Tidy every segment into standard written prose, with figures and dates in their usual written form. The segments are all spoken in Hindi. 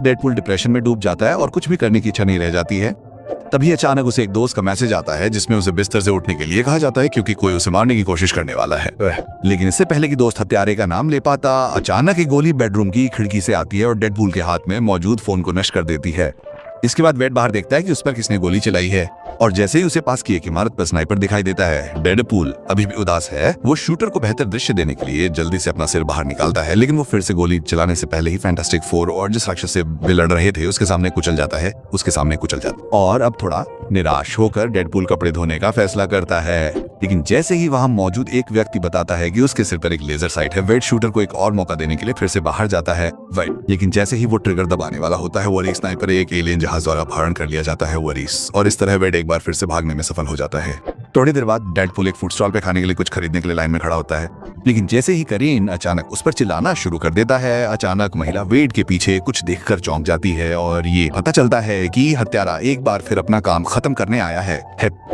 डेडपूल डिप्रेशन में डूब जाता है और कुछ भी करने की इच्छा नहीं रह जाती है। तभी अचानक उसे एक दोस्त का मैसेज आता है जिसमें उसे बिस्तर से उठने के लिए कहा जाता है क्योंकि कोई उसे मारने की कोशिश करने वाला है। लेकिन इससे पहले कि दोस्त हत्यारे का नाम ले पाता, अचानक एक गोली बेडरूम की खिड़की से आती है और डेडपूल के हाथ में मौजूद फोन को नष्ट कर देती है। इसके बाद वेड बाहर देखता है कि उस पर किसने गोली चलाई है और जैसे ही उसे पास की एक इमारत पर स्नाइपर दिखाई देता है। डेडपूल अभी भी उदास है। वो शूटर को बेहतर दृश्य देने के लिए जल्दी से अपना सिर बाहर निकालता है, लेकिन वो फिर से गोली चलाने से पहले ही फैंटास्टिक फोर और जिस राक्षस से वे लड़ रहे थे उसके सामने कुचल जाता है। और अब थोड़ा निराश होकर डेडपूल कपड़े धोने का फैसला करता है, लेकिन जैसे ही वहां मौजूद एक व्यक्ति बताता है कि उसके सिर पर एक लेजर साइट है, वेड शूटर को एक और मौका देने के लिए फिर से बाहर जाता है। लेकिन जैसे ही वो ट्रिगर दबाने वाला होता है, वरीस स्नाइपर एक एलियन जहाज द्वारा अपहरण कर लिया जाता है वरीस, और इस तरह वेड एक बार फिर से भागने में सफल हो जाता है। थोड़ी देर बाद डेडपूल एक फूड स्टॉल पे खाने के लिए कुछ खरीदने के लिए लाइन में खड़ा होता है, लेकिन जैसे ही करीन अचानक उस पर चिल्लाना शुरू कर देता है, अचानक महिला वेड के पीछे कुछ देखकर चौंक जाती है और ये पता चलता है कि हत्यारा एक बार फिर अपना काम खत्म करने आया है।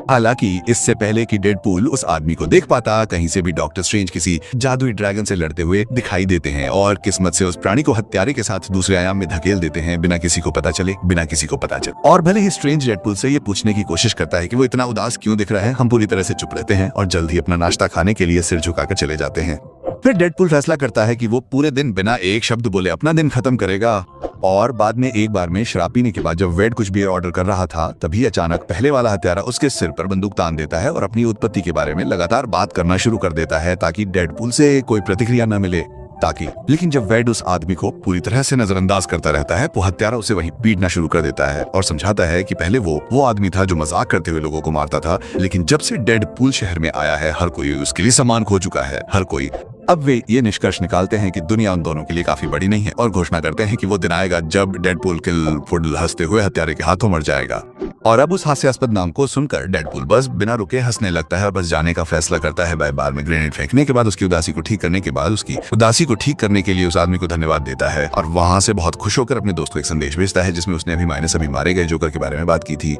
हालांकि इससे पहले कि डेडपूल उस आदमी को देख पाता, कहीं से भी डॉक्टर स्ट्रेंज किसी जादुई ड्रैगन से लड़ते हुए दिखाई देते हैं और किस्मत से उस प्राणी को हत्यारे के साथ दूसरे आयाम में धकेल देते हैं बिना किसी को पता चले। और भले ही स्ट्रेंज डेडपूल से ये पूछने की कोशिश करता है कि वो इतना उदास क्यों दिख रहा है, हम पूरी तरह से चुप रहते हैं और जल्द ही अपना नाश्ता खाने के लिए सिर झुकाकर चले जाते हैं। फिर डेडपूल फैसला करता है कि वो पूरे दिन बिना एक शब्द बोले अपना दिन खत्म करेगा। और बाद में एक बार में शराब पीने के बाद जब वेड कुछ बियर ऑर्डर कर रहा था, तभी अचानक पहले वाला हत्यारा उसके सिर पर बंदूक तान देता है और अपनी उत्पत्ति के बारे में लगातार बात करना शुरू कर देता है ताकि डेडपूल से कोई प्रतिक्रिया न मिले। लेकिन जब वेड उस आदमी को पूरी तरह से नजरअंदाज करता रहता है, वो हत्यारा उसे वहीं पीटना शुरू कर देता है और समझाता है कि पहले वो आदमी था जो मजाक करते हुए लोगों को मारता था, लेकिन जब से डेडपूल शहर में आया है हर कोई उसके लिए सम्मान खो चुका है, हर कोई। अब वे ये निष्कर्ष निकालते हैं कि दुनिया उन दोनों के लिए काफी बड़ी नहीं है और घोषणा करते हैं कि वो दिन आएगा जब डेडपूल किल हंसते हुए हत्यारे के हाथों मर जाएगा। और अब उस हास्यास्पद नाम को सुनकर डेडपूल बस बिना रुके हंसने लगता है और बस जाने का फैसला करता है। बार में ग्रेनेड फेंकने के बाद उसकी उदासी को ठीक करने के लिए उस आदमी को धन्यवाद देता है और वहां से बहुत खुश होकर अपने दोस्त को एक संदेश भेजता है जिसमें उसने अभी मारे गए जोकर के बारे में बात की थी।